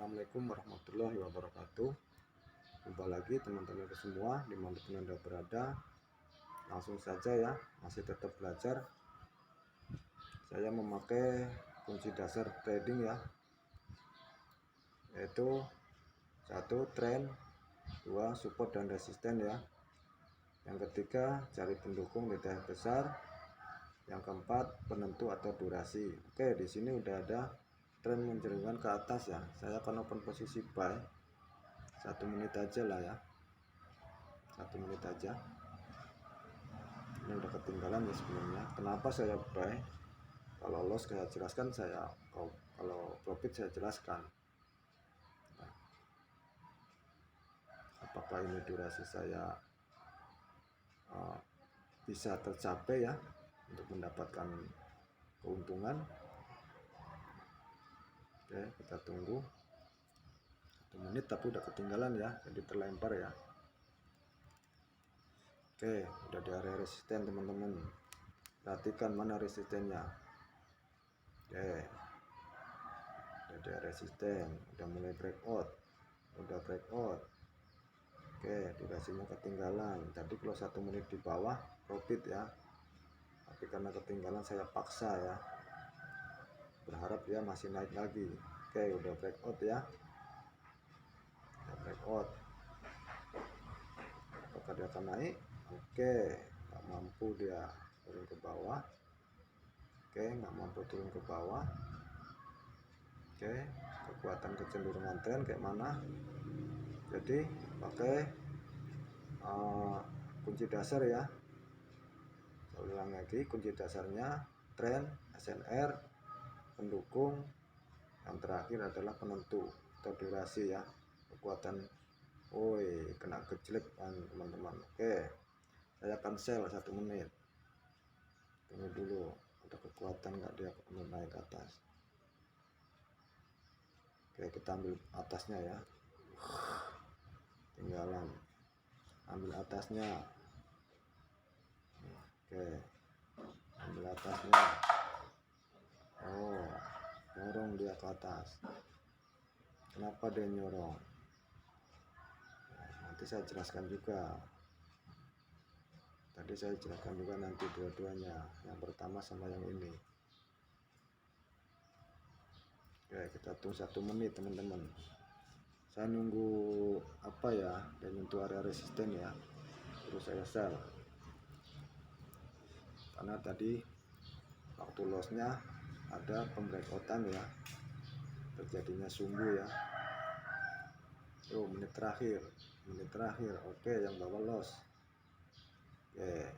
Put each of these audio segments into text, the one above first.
Assalamualaikum warahmatullahi wabarakatuh. Jumpa lagi teman-teman semua dimanapun Anda berada. Langsung saja ya, masih tetap belajar. Saya memakai kunci dasar trading ya, yaitu 1 trend, 2 support dan resisten ya. Yang ketiga cari pendukung di tengah besar. Yang keempat penentu atau durasi. Oke, di sini udah ada tren menjerumuskan ke atas ya. Saya akan open posisi buy 1 menit aja lah ya, 1 menit aja. Ini udah ketinggalan ya sebelumnya. Kenapa saya buy? Kalau loss saya jelaskan, kalau profit saya jelaskan. Nah, apakah ini durasi saya bisa tercapai ya untuk mendapatkan keuntungan? Oke, kita tunggu 1 menit, tapi udah ketinggalan ya, jadi terlempar ya. Oke, udah di area resisten teman-teman. Perhatikan mana resistennya. Oke, udah di area resisten, udah mulai breakout, udah breakout. Oke, durasinya ketinggalan. Tadi kalau 1 menit di bawah profit ya, tapi karena ketinggalan saya paksa ya, berharap dia masih naik lagi. Oke, udah breakout ya, udah breakout. Apakah dia akan naik? Oke, nggak mampu dia turun ke bawah. Oke, nggak mampu turun ke bawah. Oke, kekuatan kecenderungan tren kayak mana? Jadi pakai kunci dasar ya. Saya ulang lagi, kunci dasarnya tren, SNR, pendukung, yang terakhir adalah penentu atau durasi ya. Kekuatan, woi, kena gejlek kan teman-teman. Oke, saya akan sell 1 menit. Tunggu dulu, ada kekuatan nggak dia naik ke atas. Oke, kita ambil atasnya ya, tinggalan, ambil atasnya. Oke, ambil atasnya. Oh, nyorong dia ke atas. Kenapa dia nyorong? Nah, nanti saya jelaskan juga. Tadi saya jelaskan juga nanti dua-duanya, yang pertama sama yang ini. Oke, kita tunggu 1 menit teman-teman. Saya nunggu apa ya, dan untuk area resisten ya, terus saya sell. Karena tadi waktu lossnya ada pembreakoutan ya, terjadinya sumbu ya. Oh, menit terakhir. Oke, yang bawah loss. Oke,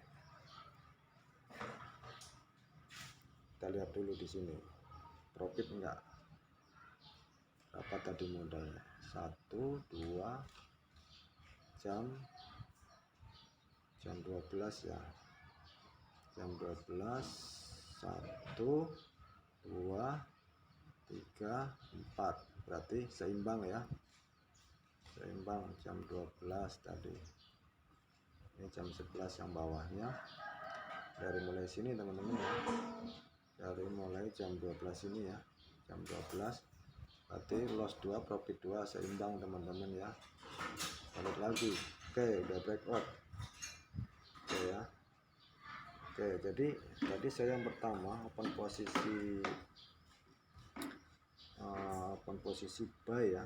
kita lihat dulu di sini profit enggak, berapa tadi modalnya. 1 2 jam 12 ya, jam 12, 1 2 3 4, berarti seimbang ya, seimbang jam 12 tadi. Ini jam 11 yang bawahnya. Dari mulai sini teman-teman ya, dari mulai jam 12 ini ya, jam 12, berarti loss 2 profit 2, seimbang teman-teman ya. Balik lagi. Oke, udah breakout. Oke ya. Oke, jadi tadi saya yang pertama open posisi buy ya,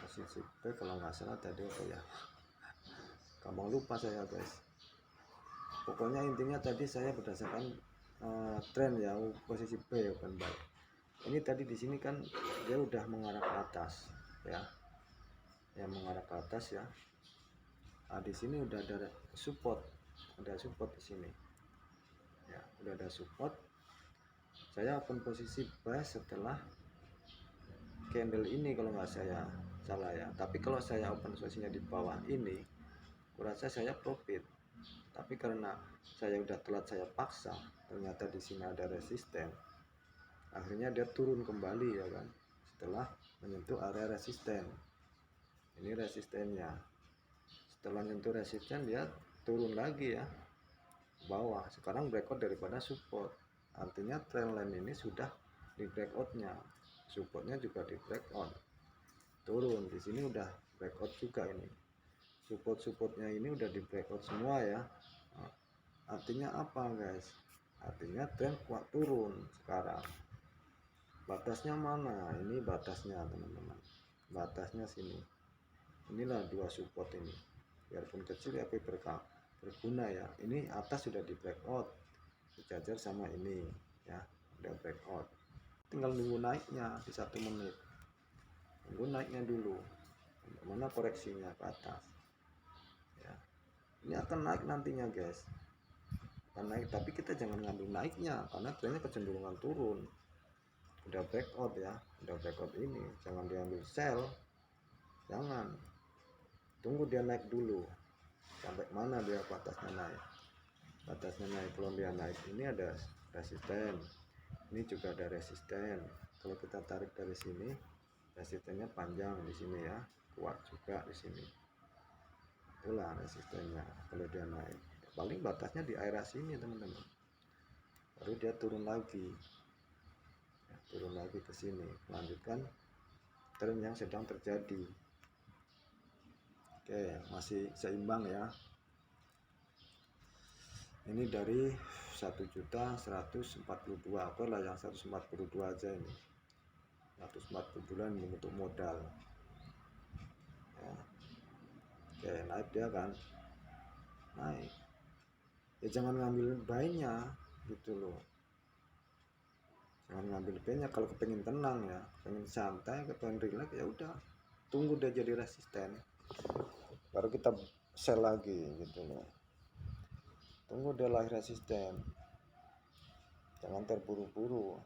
posisi buy. Kalau nggak salah tadi apa ya, gampang lupa saya guys. Pokoknya intinya tadi saya berdasarkan tren ya, posisi buy open buy. Ini tadi di sini kan dia udah mengarah ke atas ya, yang mengarah ke atas ya. Nah, di sini udah ada support, di sini ya, udah ada support. Saya open posisi buy setelah candle ini kalau nggak saya salah ya. Tapi kalau saya open posisinya di bawah ini, kurasa saya profit. Tapi karena saya udah telat, saya paksa, ternyata di sini ada resisten, akhirnya dia turun kembali ya kan, setelah menyentuh area resisten. Ini resistennya, setelah menyentuh resisten dia turun lagi ya, bawah. Sekarang breakout daripada support, artinya trendline ini sudah di breakoutnya. supportnya juga di breakout turun. Di sini udah breakout juga, ini supportnya ini udah di breakout semua ya. Nah, artinya apa guys? Artinya tren kuat turun sekarang. Batasnya mana? Ini batasnya teman-teman, batasnya sini. Inilah dua support ini, biarpun kecil tapi berguna ya. Ini atas sudah di breakout sejajar sama ini ya, udah breakout, tinggal nunggu naiknya di 1 menit. Tunggu naiknya dulu, mana koreksinya ke atas ya. Ini akan naik nantinya guys, akan naik, tapi kita jangan ngambil naiknya karena trennya kecenderungan turun. Udah breakout ya, udah breakout ini jangan diambil sell, jangan, tunggu dia naik dulu. Sampai mana dia batasnya naik, batasnya naik. Kalau dia naik ini ada resisten, ini juga ada resisten. Kalau kita tarik dari sini, resistennya panjang di sini ya, kuat juga di sini. Itulah resistennya. Kalau dia naik, paling batasnya di area sini teman-teman, baru dia turun lagi ya, turun lagi ke sini, melanjutkan tren yang sedang terjadi. Oke, masih seimbang ya. Ini dari 1.142.000, oke lah yang 142 aja ini. 140 bulan untuk modal ya. Oke, naik dia kan, naik ya, jangan ngambil buy-nya gitu loh, jangan ngambil buy-nya. Kalau kepengen tenang ya, pengen santai, kepengen relax, ya udah tunggu dia jadi resisten baru kita sell lagi gitu loh. Tunggu dia lah resisten, jangan terburu-buru.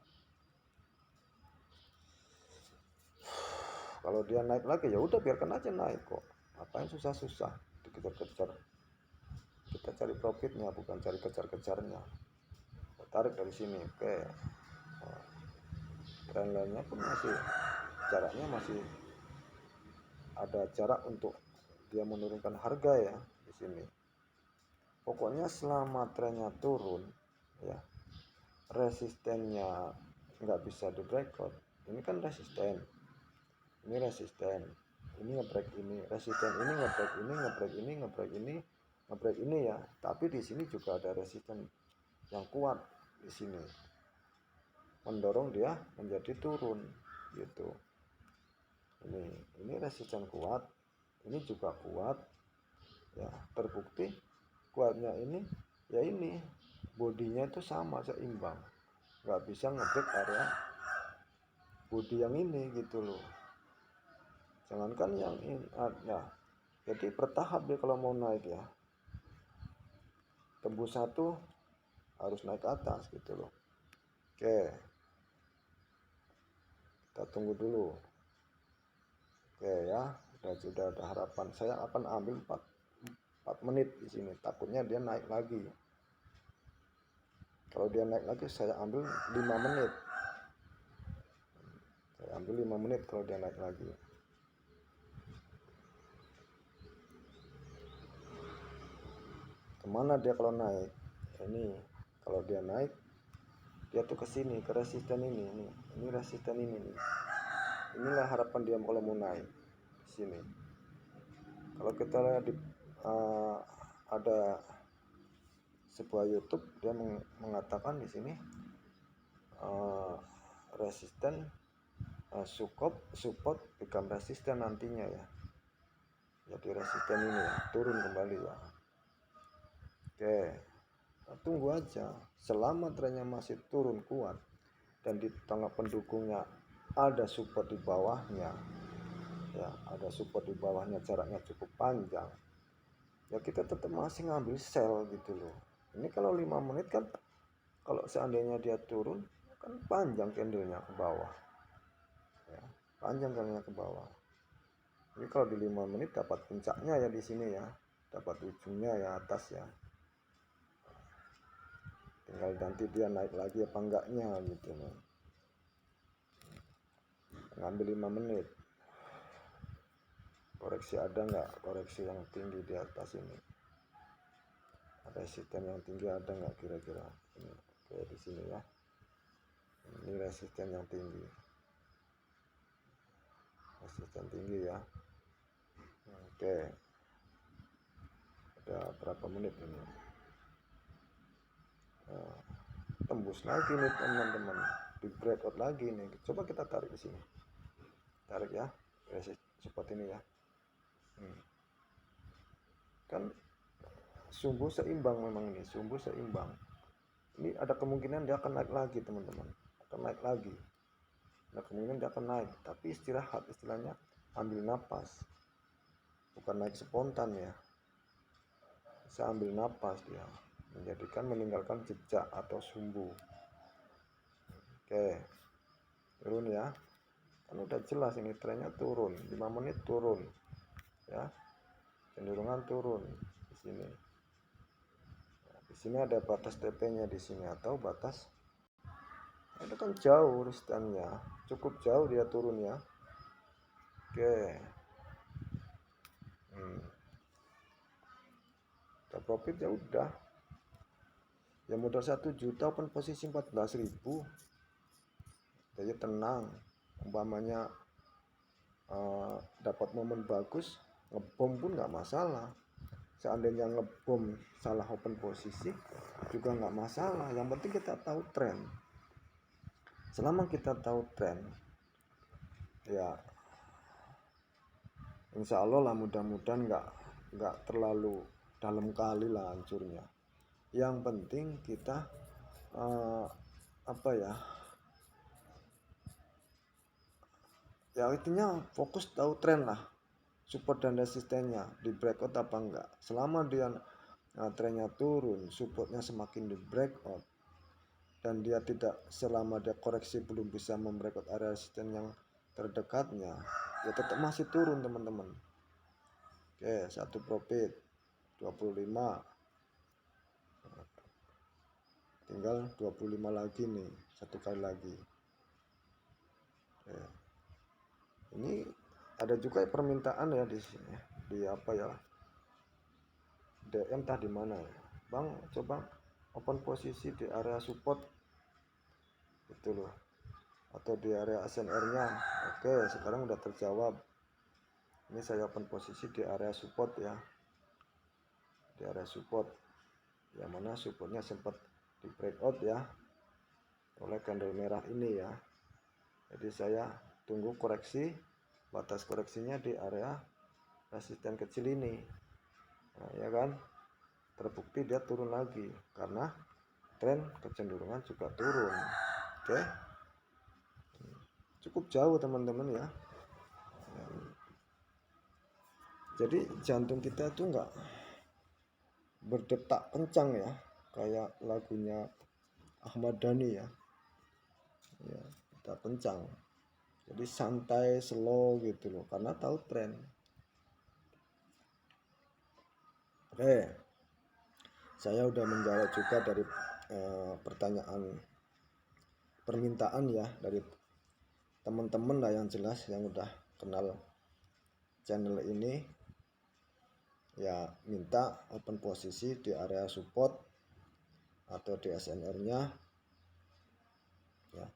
Kalau dia naik lagi ya udah biarkan aja naik kok, ngapain susah-susah dikejar-kejar. Kita cari profitnya, bukan cari kejar-kejarnya. Tarik dari sini, oke. Trend lainnya pun masih jaraknya, masih ada jarak untuk dia menurunkan harga ya di sini. Pokoknya selama trennya turun ya, resistennya nggak bisa di breakout. Ini kan resisten, ini resisten, ini ngebreak ini, resisten ini ngebreak ini, ngebreak ini, ngebreak ini, ngebreak ini ya. Tapi di sini juga ada resisten yang kuat di sini, mendorong dia menjadi turun gitu. Ini resisten kuat, ini juga kuat ya. Terbukti kuatnya ini ya, ini bodinya itu sama, seimbang, nggak bisa ngebreak area body yang ini gitu loh. Jangankan yang ini ada, jadi bertahap dia kalau mau naik ya, tembus satu harus naik ke atas gitu loh. Oke, kita tunggu dulu. Oke ya, sudah ada harapan. Saya akan ambil 4 menit di sini, takutnya dia naik lagi. Kalau dia naik lagi saya ambil 5 menit. Saya ambil 5 menit kalau dia naik lagi. Kemana dia kalau naik? Ini kalau dia naik, dia tuh ke sini, ke resisten ini resisten ini nih. Inilah harapan dia kalau mau naik di sini. Kalau kita lihat di ada sebuah YouTube, dia mengatakan di sini resisten support become resisten nantinya ya. Jadi resisten ini ya, turun kembali ya. Oke, tunggu aja. Selama trennya masih turun kuat dan di tengah pendukungnya ada support di bawahnya ya, ada support di bawahnya, jaraknya cukup panjang ya, kita tetap masih ngambil sell gitu loh. Ini kalau 5 menit kan, kalau seandainya dia turun kan panjang candlenya ke bawah ya, panjang candlenya ke bawah. Ini kalau di 5 menit dapat puncaknya ya di sini ya, dapat ujungnya ya atas ya. Tinggal nanti dia naik lagi apa enggaknya gitu loh. Ngambil 5 menit. Koreksi ada enggak? Koreksi yang tinggi di atas ini. Resisten yang tinggi ada enggak kira-kira? Ini kayak di sini ya. Ini resisten yang tinggi. resisten tinggi ya. Oke, ada berapa menit ini? Tembus lagi nih teman-teman, di breakout lagi nih. Coba kita tarik di sini, tarik ya, support ini ya. Kan sumbu seimbang, memang ini sumbu seimbang. Ini ada kemungkinan dia akan naik lagi teman-teman, akan naik lagi. Ada kemungkinan dia akan naik, tapi istirahat, istilahnya ambil napas, bukan naik spontan ya. Bisa ambil napas dia, meninggalkan jejak atau sumbu. Oke, turun ya, kan udah jelas ini trennya turun, 5 menit turun ya, cenderungan turun di sini. Di sini ada batas TP-nya di sini, atau batas, itu kan jauh resistannya, cukup jauh dia turun ya. Oke, kita profit ya udah. Ya modal 1 juta, open posisi 14.000. Jadi tenang, umpamanya dapat momen bagus, ngebom pun nggak masalah. Seandainya ngebom salah open posisi juga nggak masalah. Yang penting kita tahu tren. Selama kita tahu tren, ya insya Allah lah, mudah-mudahan nggak terlalu dalam kali lah hancurnya. Yang penting kita ya intinya fokus tahu tren lah, support dan resistennya di breakout apa enggak. Selama dia trennya turun, supportnya semakin di breakout, dan dia tidak, selama dia koreksi belum bisa membreakout area resisten yang terdekatnya, ya tetap masih turun teman-teman. Oke, satu profit 25, tinggal 25 lagi nih, satu kali lagi. Oke. Ini ada juga permintaan ya di sini, di apa ya, DM entah di mana ya, Bang, coba open posisi di area support itu loh, atau di area SNR-nya. Oke, sekarang udah terjawab. Ini saya open posisi di area support ya, di area support, yang mana supportnya sempat di breakout ya oleh candle merah ini ya. Jadi saya tunggu koreksi, batas koreksinya di area resisten kecil ini. Nah, ya kan, terbukti dia turun lagi karena tren kecenderungan juga turun. Oke, cukup jauh teman-teman ya. Jadi jantung kita itu enggak berdetak kencang ya, kayak lagunya Ahmad Dhani ya, kita kencang. Jadi santai, slow gitu loh, karena tahu tren. Oke, saya udah menjawab juga dari pertanyaan permintaan ya dari teman-teman lah, yang jelas yang udah kenal channel ini ya, minta open posisi di area support atau di SNR-nya ya.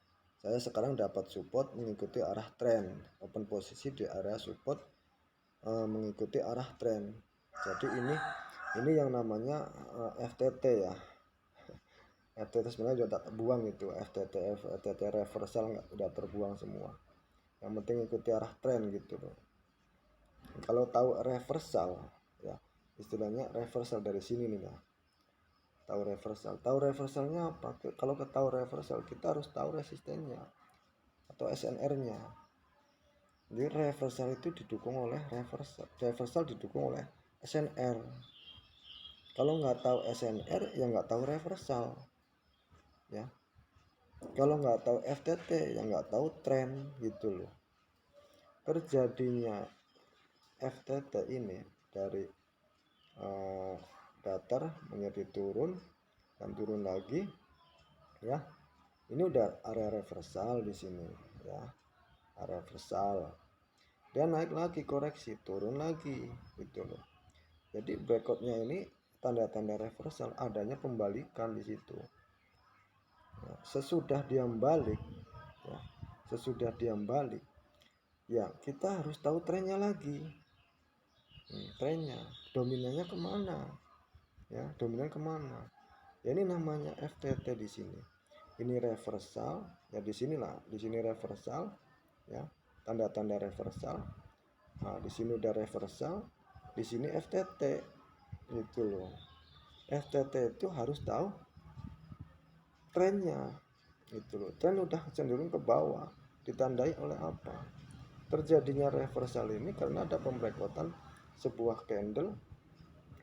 Saya sekarang dapat support mengikuti arah tren, open posisi di area support mengikuti arah tren. Jadi ini yang namanya FTT ya. FTT sebenarnya sudah tak terbuang itu, FTT reversal udah terbuang semua. Yang penting ikuti arah tren gitu loh. Kalau tahu reversal ya, istilahnya reversal dari sini nih ya. Tahu reversalnya apa? Kalau kita tahu reversal, kita harus tahu resistennya atau SNR-nya. Jadi reversal itu didukung oleh reversal didukung oleh SNR. Kalau nggak tahu SNR ya nggak tahu reversal ya. Kalau nggak tahu FTT ya nggak tahu tren gitu loh. Terjadinya FTT ini dari datar menjadi turun dan turun lagi ya. Ini udah area reversal di sini ya, area reversal. Dia naik lagi, koreksi, turun lagi gitu loh. Jadi breakoutnya ini tanda-tanda reversal, adanya pembalikan di situ. Ya, sesudah dia balik ya, sesudah dia balik ya kita harus tahu trennya lagi. Trennya, dominannya kemana, ya dominan kemana. Ya ini namanya FTT di sini. Ini reversal, ya di sinilah, di sini reversal, ya tanda-tanda reversal. Nah di sini udah reversal, di sini FTT, itu loh. FTT itu harus tahu trennya, itu loh. Tren udah cenderung ke bawah, ditandai oleh apa? Terjadinya reversal ini karena ada pembreakotan sebuah candle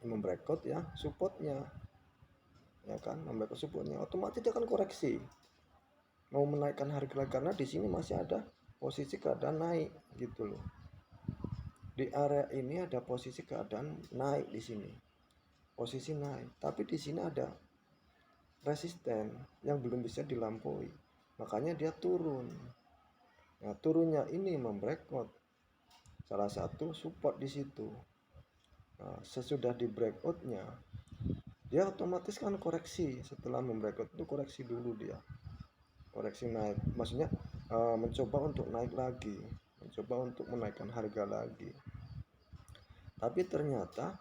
membreakot ya supportnya, ya kan, membreakot supportnya, otomatis dia akan koreksi mau menaikkan harga karena di sini masih ada posisi keadaan naik gitu loh. Di area ini ada posisi keadaan naik, di sini posisi naik, tapi di sini ada resisten yang belum bisa dilampaui, makanya dia turun. Nah turunnya ini membreakot salah satu support di situ. Nah, sesudah di breakoutnya dia otomatis kan koreksi. Setelah membreakout itu koreksi dulu, dia koreksi naik, maksudnya mencoba untuk naik lagi, mencoba untuk menaikkan harga lagi, tapi ternyata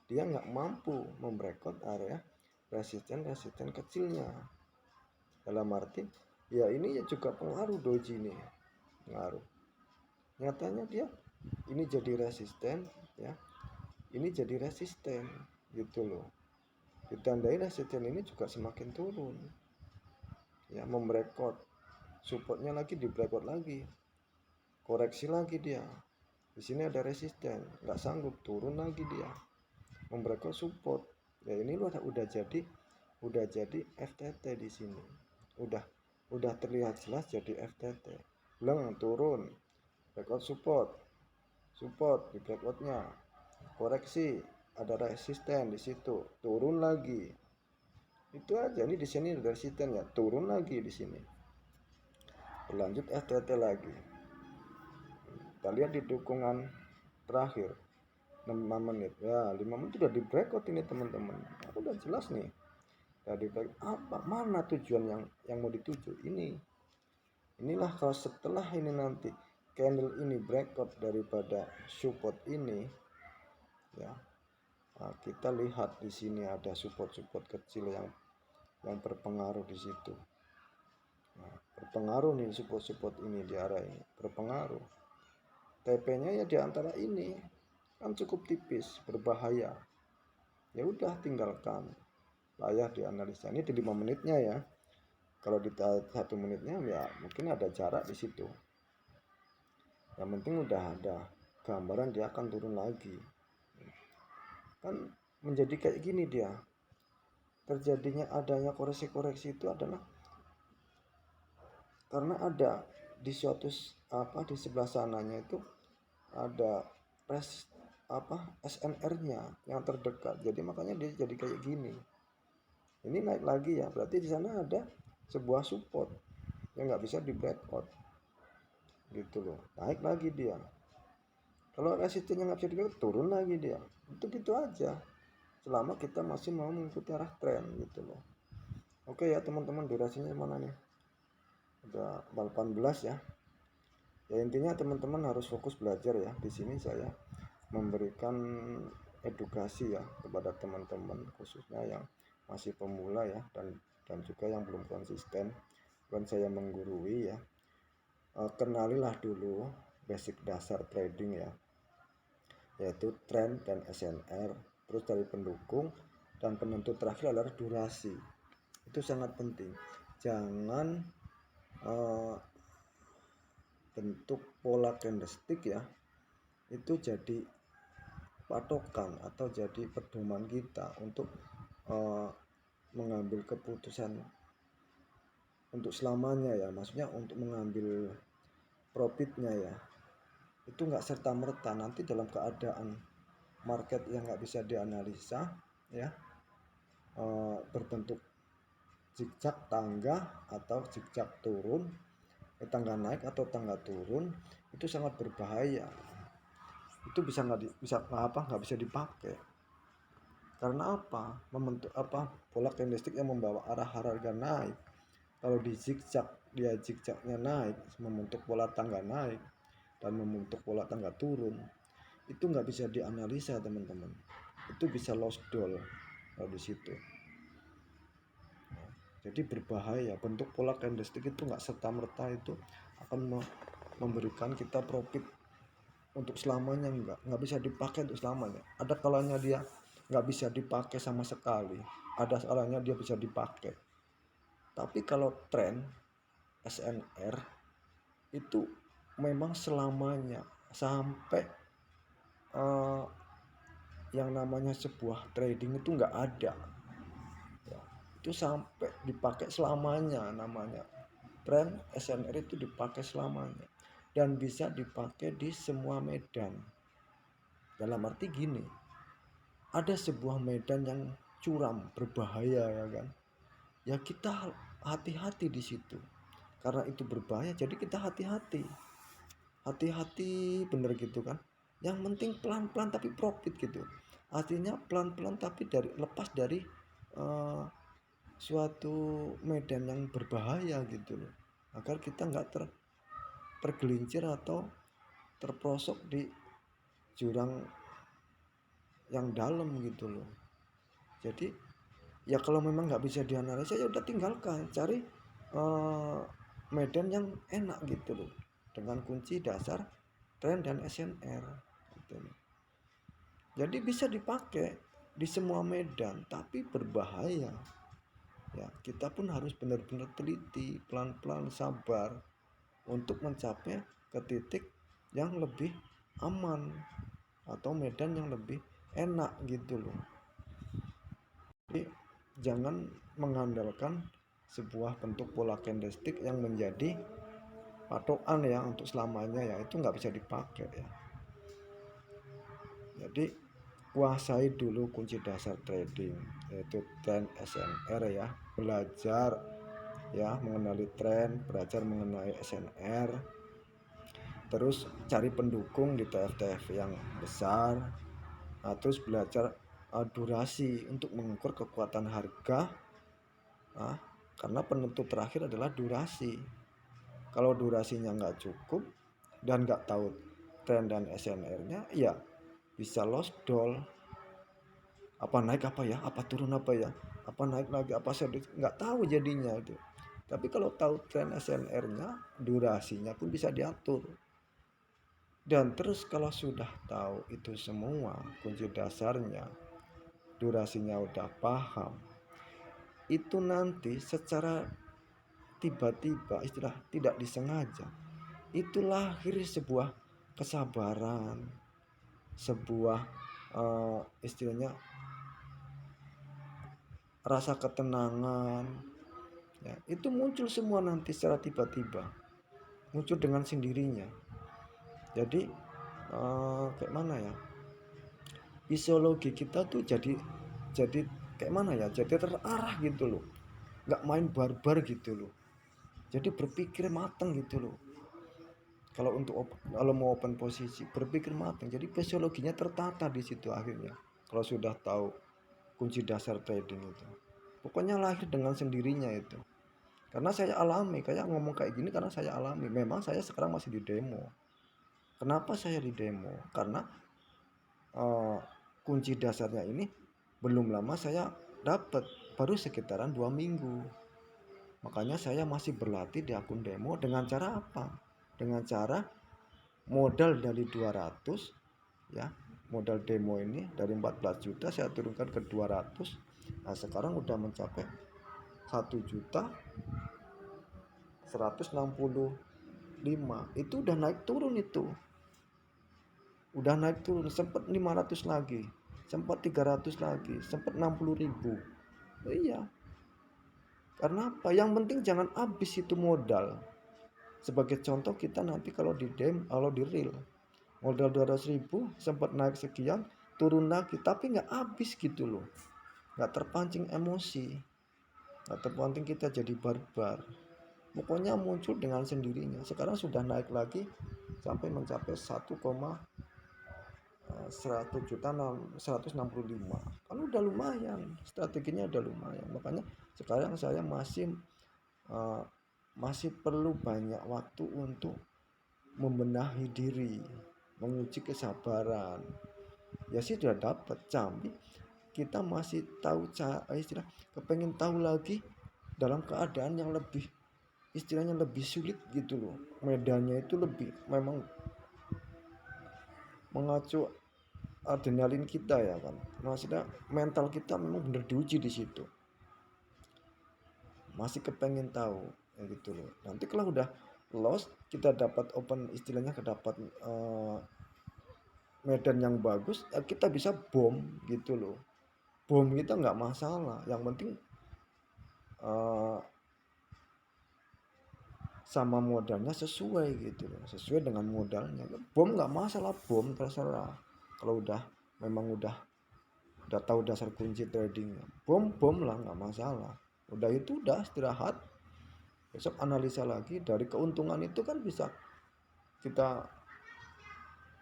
dia nggak mampu membreakout area resisten kecilnya. Dalam arti ya ini juga pengaruh doji nih, pengaruh. Nyatanya dia ini jadi resisten, ya ini jadi resisten gitu loh. Ditandai resisten ini juga semakin turun, ya membreakot supportnya lagi, di breakout lagi, koreksi lagi dia. Di sini ada resisten, nggak sanggup, turun lagi dia, membreakot support. Ya ini udah jadi FTT di sini. Udah terlihat jelas jadi FTT. Belum turun, breakout support di breakoutnya, koreksi, ada resisten di situ, turun lagi. Itu aja. Ini di sini ada resisten ya, turun lagi di sini. Berlanjut FTT lagi. Kita lihat di dukungan terakhir 5 menit. Ya, 5 menit sudah di breakout ini teman-teman. Aku udah jelas nih. Dari apa? Mana tujuan yang mau dituju? Inilah kalau setelah ini nanti candle ini breakout daripada support ini, ya. Nah, kita lihat di sini ada support-support kecil yang berpengaruh di situ. Nah, berpengaruh nih support-support ini di area ini, berpengaruh. TP-nya ya di antara ini kan cukup tipis, berbahaya. Ya udah tinggalkan. Layak dianalisa. Ini di 5 menitnya ya. Kalau di 1 menitnya ya mungkin ada jarak di situ. Yang penting udah ada gambaran dia akan turun lagi. Kan menjadi kayak gini dia. Terjadinya adanya koreksi-koreksi itu adalah karena ada di suatu di sebelah sananya itu ada SNR-nya yang terdekat. Jadi makanya dia jadi kayak gini. Ini naik lagi ya, berarti di sana ada sebuah support yang nggak bisa di breakout gitu loh. Naik lagi dia. Kalau resistennya nggak bisa di breakout, turun lagi dia. Itu gitu aja. Selama kita masih mau mengikuti arah tren gitu loh. Oke ya teman-teman, durasinya mana nih? Udah 18 ya. Ya intinya teman-teman harus fokus belajar ya. Di sini saya memberikan edukasi ya kepada teman-teman, khususnya yang masih pemula ya, dan juga yang belum konsisten. Bukan saya menggurui ya. Kenalilah dulu basic dasar trading ya, yaitu trend dan SNR. Terus dari pendukung dan penentu terakhir adalah durasi. Itu sangat penting. Jangan bentuk pola candlestick ya itu jadi patokan atau jadi pedoman kita untuk mengambil keputusan untuk selamanya ya, maksudnya untuk mengambil profitnya ya. Itu nggak serta merta, nanti dalam keadaan market yang nggak bisa dianalisa ya, berbentuk zigzag tangga atau zigzag turun, tangga naik atau tangga turun, itu sangat berbahaya. Itu nggak bisa dipakai. Karena apa? Membentuk pola candlestick yang membawa arah harga naik. Kalau di zigzag, dia zigzagnya naik, membentuk pola tangga naik, dan membentuk pola tangga turun, itu nggak bisa dianalisa teman-teman. Itu bisa lost doll kalau di situ. Jadi berbahaya. Bentuk pola candlestick itu nggak serta merta itu akan memberikan kita profit untuk selamanya. Nggak bisa dipakai untuk selamanya. Ada kalanya dia nggak bisa dipakai sama sekali, ada kalanya dia bisa dipakai. Tapi kalau tren SNR itu memang selamanya, sampai yang namanya sebuah trading itu nggak ada ya, itu sampai dipakai selamanya. Namanya tren SNR itu dipakai selamanya dan bisa dipakai di semua medan. Dalam arti gini, ada sebuah medan yang curam, berbahaya ya kan, ya kita hati-hati di situ. Karena itu berbahaya, jadi kita hati-hati bener gitu kan. Yang penting pelan-pelan tapi profit gitu. Artinya pelan-pelan tapi lepas dari suatu medan yang berbahaya gitu loh, agar kita nggak tergelincir atau terprosok di jurang yang dalam gitu loh. Jadi ya kalau memang nggak bisa dianalisa ya udah tinggalkan, cari medan yang enak gitu loh, dengan kunci dasar tren dan SNR gitu loh. Jadi bisa dipakai di semua medan tapi berbahaya ya. Kita pun harus benar-benar teliti, pelan-pelan, sabar untuk mencapai ke titik yang lebih aman atau medan yang lebih enak gitu loh. Jadi jangan mengandalkan sebuah bentuk pola candlestick yang menjadi patokan ya untuk selamanya ya, itu nggak bisa dipakai ya. Jadi kuasai dulu kunci dasar trading, yaitu tren SNR ya. Belajar ya mengenali tren, belajar mengenai SNR, terus cari pendukung di TF-TF yang besar. Nah, terus belajar durasi untuk mengukur kekuatan harga. Nah, karena penentu terakhir adalah durasi. Kalau durasinya nggak cukup dan nggak tahu tren dan SNR-nya, ya bisa lost doll. Apa naik apa ya, apa turun apa ya, apa naik lagi, apa sedikit, nggak tahu jadinya itu. Tapi kalau tahu tren SNR-nya, durasinya pun bisa diatur. Dan terus kalau sudah tahu itu semua kunci dasarnya, durasinya udah paham, itu nanti secara tiba-tiba, istilah tidak disengaja, itu lahir sebuah kesabaran, sebuah istilahnya rasa ketenangan ya, itu muncul semua nanti secara tiba-tiba, muncul dengan sendirinya. Jadi kayak mana ya, fisiologi kita tuh jadi kayak mana ya, jadi terarah gitu loh, nggak main barbar gitu loh, jadi berpikir matang gitu loh. Kalau mau open posisi berpikir matang, jadi fisiologinya tertata di situ akhirnya. Kalau sudah tahu kunci dasar trading itu, pokoknya lahir dengan sendirinya itu. Karena saya alami, kayak ngomong kayak gini karena saya alami. Memang saya sekarang masih di demo. Kenapa saya di demo? Karena kunci dasarnya ini belum lama saya dapat, baru sekitaran 2 minggu. Makanya saya masih berlatih di akun demo. Dengan cara apa? Dengan cara modal dari 200 ya, modal demo ini dari 14 juta saya turunkan ke 200. Nah sekarang udah mencapai 1.165.000. Itu udah naik turun, itu udah naik turun, sempat 500 lagi, sempat 300 lagi, sempat 60.000. Iya, karena apa? Yang penting jangan habis itu modal. Sebagai contoh, kita nanti kalau di real modal 200.000 sempat naik sekian, turun lagi, tapi nggak habis gitu loh, nggak terpancing emosi, nggak terpancing kita jadi barbar. Pokoknya muncul dengan sendirinya. Sekarang sudah naik lagi sampai mencapai 1,165. Kan udah lumayan, strateginya udah lumayan. Makanya sekarang saya masih perlu banyak waktu untuk membenahi diri, menguji kesabaran. Ya sih sudah dapat, tapi kita masih tahu istilah kepengen tahu lagi dalam keadaan yang lebih istilahnya lebih sulit gitu loh. Medannya itu lebih memang mengacu adrenalin kita ya kan. Maksudnya mental kita memang benar diuji di situ. Masih kepengen tahu ya gitu loh. Nanti kalau udah lost kita dapat open istilahnya dapat medan yang bagus ya kita bisa bom gitu loh. Bom kita nggak masalah, yang penting uh, sama modalnya sesuai gitu loh, sesuai dengan modalnya. Bom nggak masalah, bom terserah kalau udah memang udah tahu dasar kunci tradingnya, bom lah nggak masalah. Udah itu udah istirahat, besok analisa lagi dari keuntungan itu kan bisa kita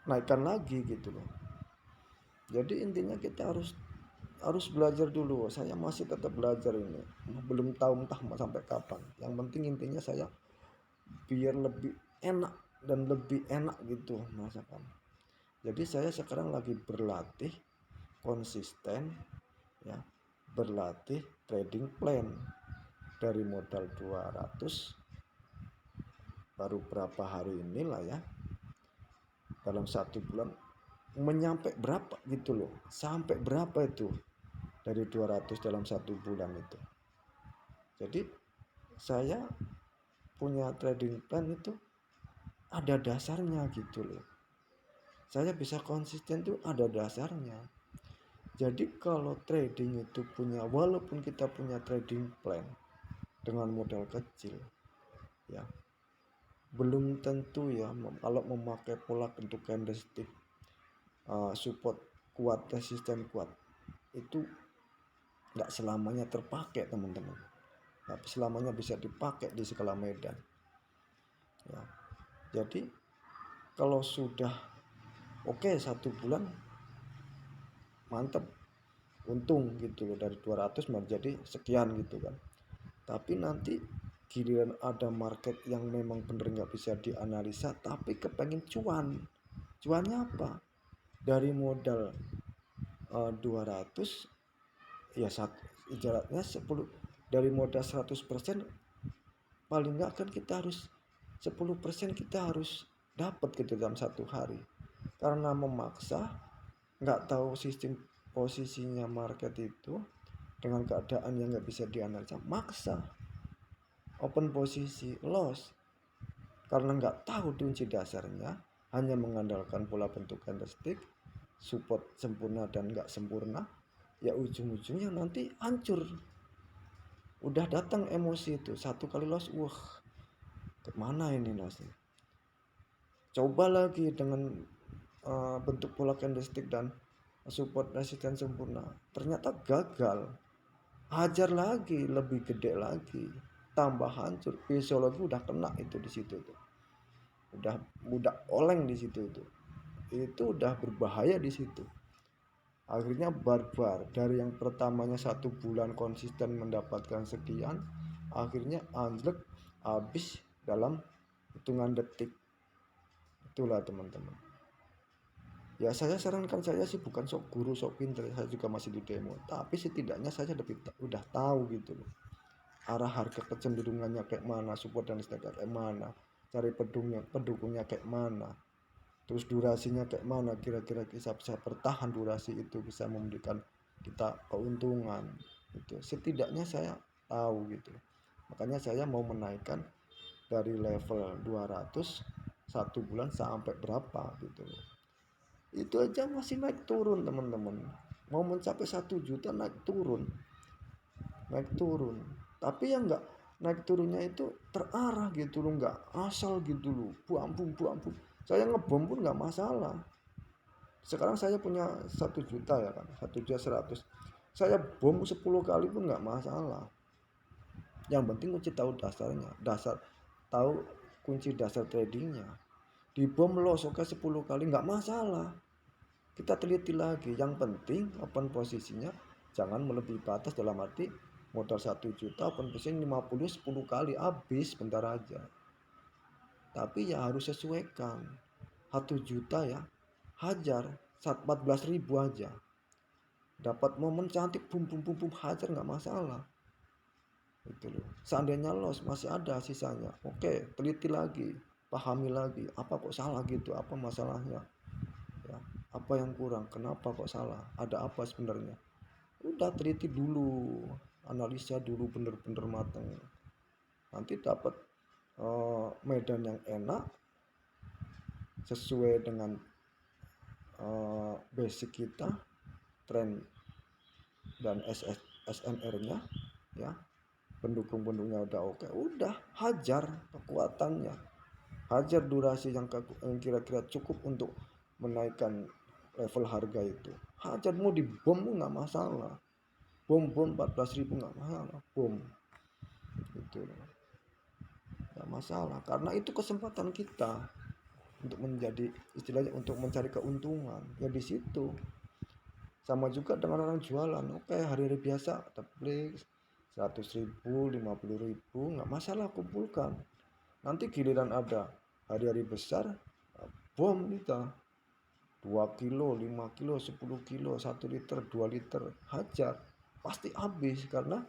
naikkan lagi gitu loh. Jadi intinya kita harus belajar dulu. Saya masih tetap belajar ini, belum tahu entah mau sampai kapan. Yang penting intinya saya biar lebih enak dan lebih enak gitu masakan. Jadi saya sekarang lagi berlatih konsisten ya, berlatih trading plan dari modal 200 baru berapa hari inilah ya, dalam 1 bulan menyampai berapa gitu loh, sampai berapa itu dari 200 dalam 1 bulan itu. Jadi saya punya trading plan itu ada dasarnya gitu loh. Saya bisa konsisten tuh ada dasarnya. Jadi kalau trading itu punya, walaupun kita punya trading plan dengan modal kecil ya, belum tentu ya kalau memakai pola bentuk candlestick support kuat, resisten kuat, itu nggak selamanya terpakai teman-teman, nggak selamanya bisa dipakai di segala medan ya. Jadi kalau sudah oke 1 bulan mantep untung gitu loh, dari 200 menjadi sekian gitu kan. Tapi nanti giliran ada market yang memang bener nggak bisa dianalisa tapi kepengen cuan. Cuannya apa? Dari modal 200 ya ibaratnya 10, dari modal 100% paling nggak kan kita harus 10% kita harus dapat gitu dalam 1 hari. Karena memaksa, nggak tahu sistem posisinya market itu dengan keadaan yang nggak bisa dianalisa, maksa open posisi loss karena nggak tahu kunci dasarnya, hanya mengandalkan pola bentuk candlestick support sempurna dan nggak sempurna, ya ujung-ujungnya nanti hancur. Udah datang emosi itu 1 kali loss, wah kemana ini lossnya, coba lagi dengan bentuk pola candlestick dan support resisten sempurna, ternyata gagal, hajar lagi lebih gede lagi, tambah hancur, fisiologi udah kena itu di situ tuh, udah oleng di situ itu udah berbahaya di situ. Akhirnya barbar, dari yang pertamanya 1 bulan konsisten mendapatkan sekian, akhirnya anjlek habis dalam hitungan detik. Itulah teman-teman. Ya saya sarankan, saya sih bukan sok guru sok pinter, saya juga masih di demo, tapi setidaknya saya udah tahu gitu loh arah harga kecenderungannya kayak mana, support dan resisten kayak mana, cari pendukungnya kayak mana, terus durasinya kayak mana, kira-kira bisa bertahan durasi itu bisa memberikan kita keuntungan. Itu setidaknya saya tahu gitu, makanya saya mau menaikkan dari level 200 1 bulan sampai berapa gitu. Itu aja masih naik turun teman-teman, mau mencapai 1 juta naik turun, tapi yang enggak naik turunnya itu terarah gitu loh, nggak asal gitu loh, buambung. Saya ngebom pun nggak masalah. Sekarang saya punya 1 juta ya kan, 1.100.000, saya bom 10 kali pun nggak masalah. Yang penting kunci tahu dasarnya, tahu kunci dasar tradingnya. Di bom loss oke 10 kali nggak masalah, kita teliti lagi. Yang penting open posisinya jangan melebihi batas, dalam arti modal 1 juta open posisi 50 10 kali habis bentar aja. tapi ya harus sesuaikan. 1 juta ya, hajar 14.000 aja, dapat momen cantik, bum bum bum bum, hajar nggak masalah gitu loh. Seandainya loss masih ada sisanya, oke, teliti lagi, pahami lagi, apa kok salah gitu, apa masalahnya ya, apa yang kurang, kenapa kok salah, ada apa sebenarnya. Udah teliti dulu, analisa dulu bener-bener mateng, nanti dapat medan yang enak sesuai dengan basic kita, tren dan SNR-nya ya, pendukung-pendukungnya udah oke, udah hajar kekuatannya, hajar durasi yang kira-kira cukup untuk menaikkan level harga itu, hajar. Mau di bom nggak masalah, bom 14.000 nggak masalah, bom itu nggak masalah, karena itu kesempatan kita untuk menjadi istilahnya untuk mencari keuntungan ya di situ. Sama juga dengan orang jualan, oke, hari-hari biasa teplik 100.000, 50.000 nggak masalah, kumpulkan. Nanti giliran ada hari-hari besar, bom kita 2 kilo, 5 kilo, 10 kilo, 1 liter, 2 liter, hajar, pasti habis. Karena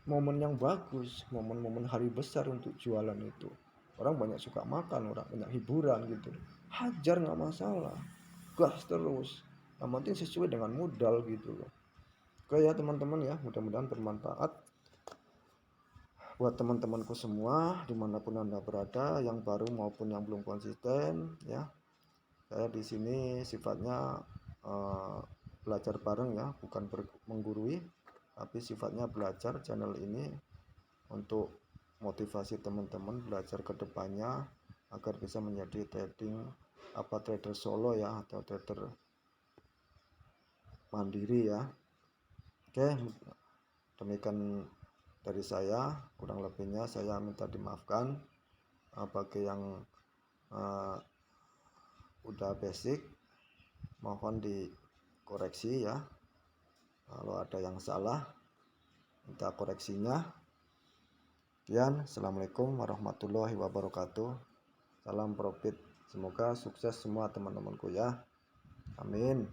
momen yang bagus, momen-momen hari besar untuk jualan itu, orang banyak suka makan, orang banyak hiburan gitu, hajar nggak masalah, gas terus, yang penting sesuai dengan modal gitu loh. Oke ya teman-teman ya, mudah-mudahan bermanfaat buat teman-temanku semua dimanapun anda berada, yang baru maupun yang belum konsisten ya. Saya di sini sifatnya belajar bareng ya, bukan menggurui, tapi sifatnya belajar. Channel ini untuk motivasi teman-teman belajar ke depannya agar bisa menjadi trader solo ya, atau trader mandiri ya. Oke, demikian dari saya, kurang lebihnya saya minta dimaafkan. Bagi yang udah basic mohon dikoreksi ya, kalau ada yang salah minta koreksinya. Sekian, assalamualaikum warahmatullahi wabarakatuh, salam profit, semoga sukses semua teman-temanku ya, amin.